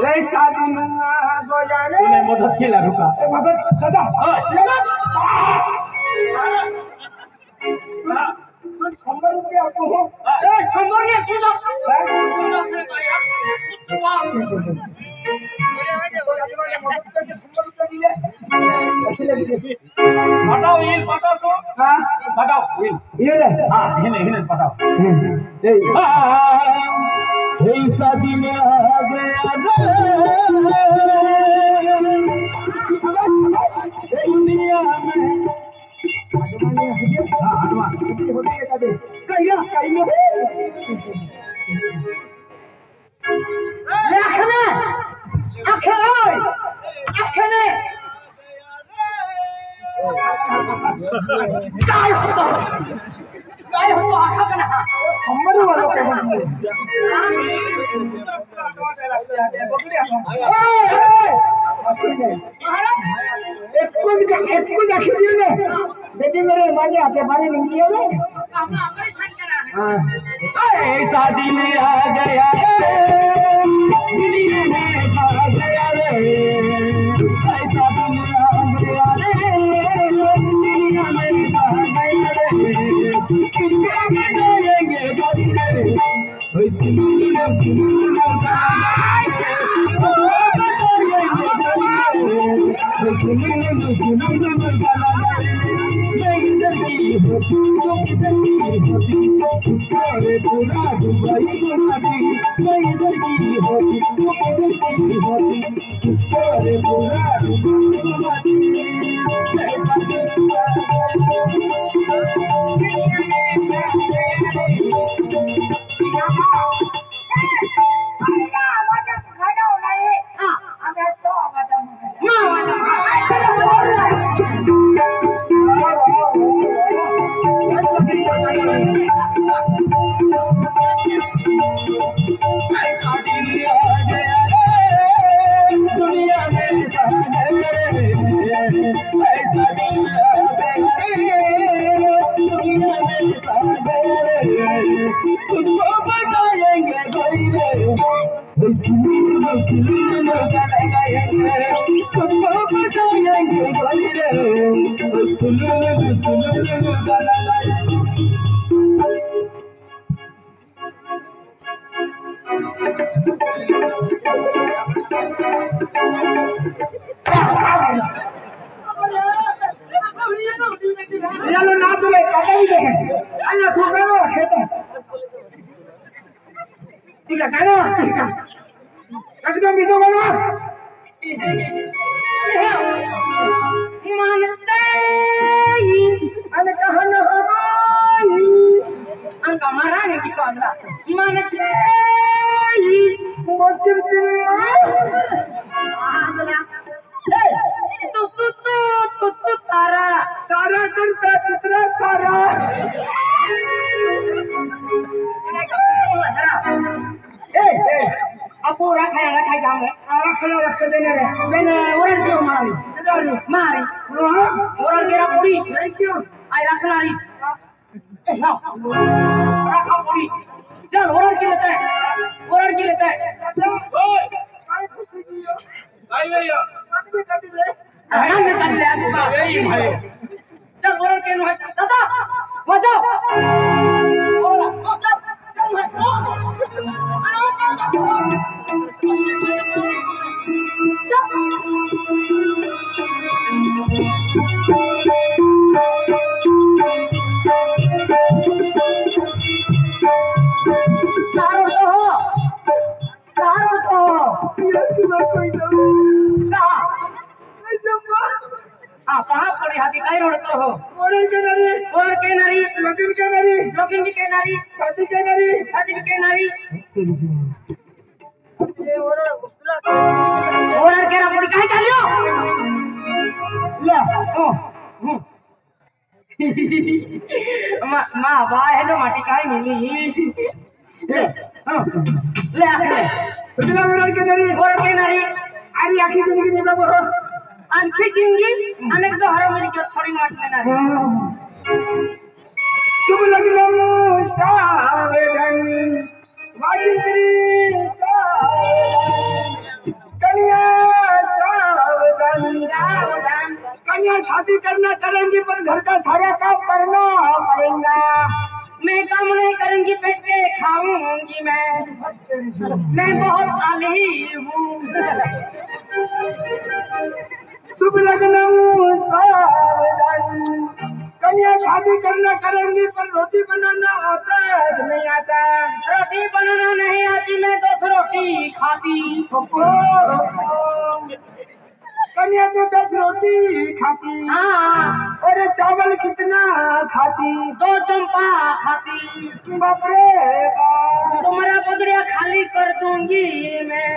ले शादी में गो जाने तूने मदद की रुका मदद सदा संबंध के आपको हो ए संबंध ने सुनो बताओ ये बताओ तो हाँ बताओ ये ले हाँ हिने बताओ शादी में आ गया दुनिया में मेरे माने आते बारे नहीं किया शादी में आ गया दुनिया में आ गया रे शादी में आ गया रे दुनिया में आ गया रे आणखी जिंदगी अनेक दो हरा मिली जो थोड़ी मार लेना शुभ लग्न सावधान वाजिंद्री शादी करना करेंगी पर घर का सारा काम करना पड़ेगा। मैं काम नहीं करूंगी, पेट के खाऊंगी मैं बहुत आली हूँ। शुभ लग्न सावधान, कन्या शादी करना करेंगी पर रोटी बनाना आता है नहीं आता। रोटी बनाना नहीं आती, मैं 2 रोटी खाती। कन्या तो 10 रोटी खाती। हाँ, अरे चावल कितना खाती? 2 चंपा खाती। बाप रे बाप। तुम्हारा पदरिया खाली कर दूंगी मैं।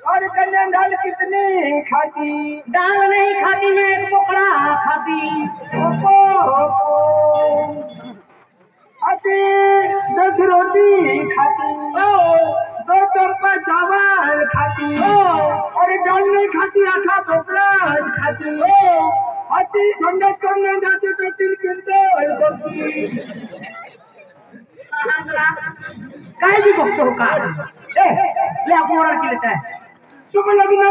और कन्या दाल कितनी खाती? दाल नहीं खाती, मैं 1 पोकड़ा खाती। अति 10 रोटी खाती। ओ 2 चम्पा चावल खाती। और दाल नहीं खाती, आखा पोपड़ा खाती। अति संगत करने जाती तो 3 क्विंटल करती। काय भी बकतो का ले आपको ऑर्डर के लेता है। शुभ लग्न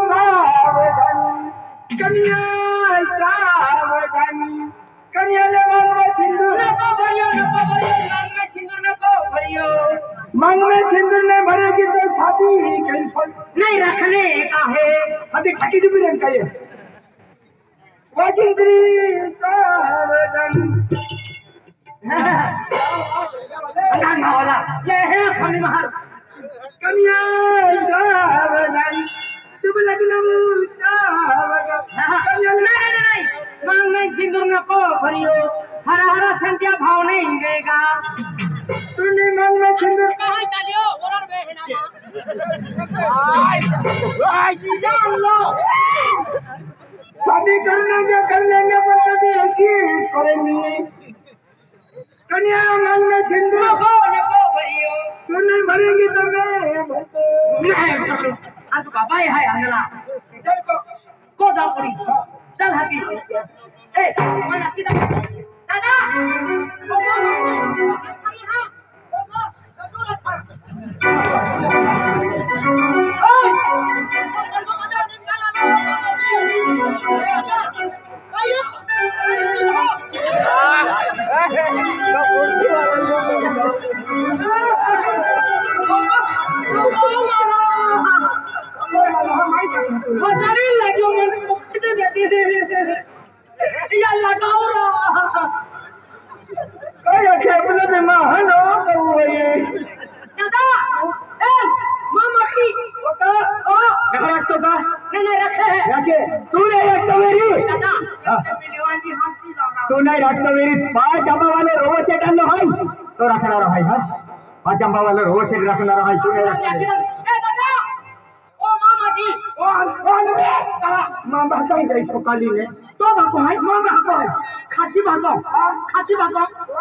सावधान, कन्या सावधान, कन्या ले मांग में सिंदूर नको भरियो, मांग में सिंदूर नको भरियो। मांग में सिंदूर नहीं भरेगी तो शादी कैंसिल नहीं रखने का है। अभी खटी भी रंग का ये वाजिंद्री सावधान। गाना वाला ले है फनी महर। कन्या सावधान, शुभ लग्न सावधान, कन्या ले नहीं, मांग में सिंदूर नको भरियो। हरा संत्या भाव नहीं देगा। तूने मांग में सिंदूर कहाँ चलियो ऑर्डर में है ना। शादी करने के कर लेंगे पर कभी ऐसी करेंगी। कन्या मांग में सिंदूर नको भरियो। तू नहीं भरेगी तो मैं भरते। आज बाबा है अंगला चल को जाओ पड़ी चल हाथी ए मन किधर दादा हजारी लगे मन कितने देती या लगाओ कई अखे अपने में महान हो गए दादा ए मामा की ओका ओ रख तो का नहीं रखे है रखे तू नहीं रख तो मेरी दादा मिलवान की हंसी लगा तू नहीं रख तो मेरी 5 अंबा वाले रोज से डाल लो भाई तो रखना रहा भाई हां 5 अंबा वाले रोज से रखना रहा भाई तू नहीं रख ए दादा ओ मामा जी ओ मां भाई गई तो काली ने तो बापू है मां बापू खाती बाबा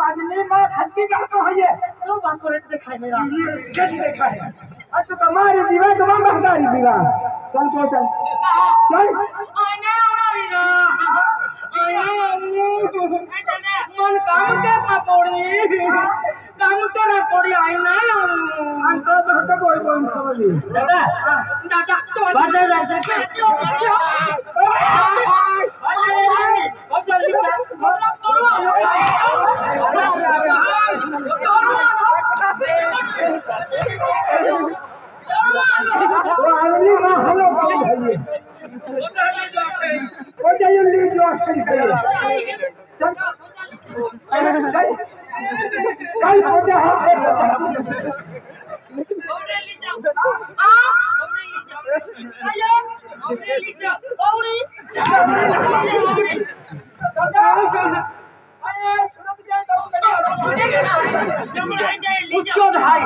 आज नहीं मां खाती बापू है ये तो बाबा रेट दिखाई मेरा कैसे देखा है आज तो तुम्हारी दीवार तो मां बहदारी दीवार चल तो चल चल आने वाली ना मन काम करना पड़ी आई ना हम तो बहुत कोई कोई समझी दादा दादा तो बात है उसको भाई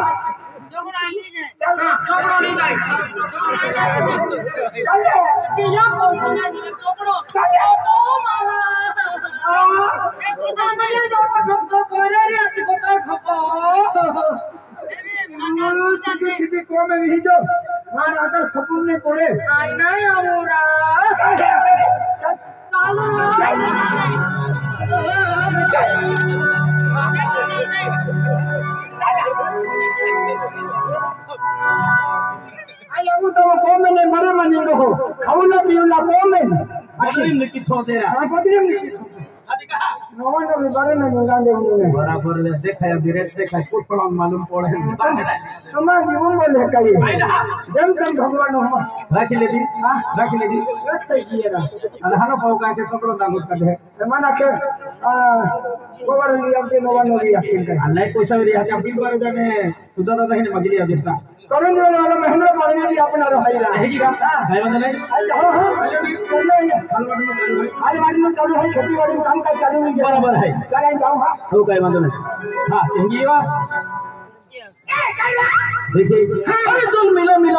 दिया पहुंचने दिया चोपड़ो तो मारा एक तो ठोको करे रे अति को ठोको सीधी को में भी जो मार आकर सपूर ने पड़े आई ना आऊरा आई लगू तो को में ने मरे मने को खाऊला पीऊला को में बदली लिखित हो दे रहा हाँ पत्नी में आदि कहा नौवन में बारे में निकाल दे उन्होंने बराबर ले देखा है बिरेट देखा है कुछ पड़ा मालूम पड़े समाज जीवन बोले कहिए जम तम भगवान हो रख ले दी रख ले दी रख किए ना अनहानो पाऊ का के पकड़ो दागुत कर दे माना के गोबर लिया के नौवन में लिया अल्लाह कोई सब रिया के बिल बारे जाने सुधा दादा ही ने मगली आ देता करण वाला महेंद्र पानी में अपना रहाइला है की भाई बंद नहीं आज बाद में चालू है खेती बाड़ी में काम का चालू नहीं बराबर है चलें जाओ हाँ तो काय बंद नहीं हां सिंगी वा देखिए अरे चल मिला मिला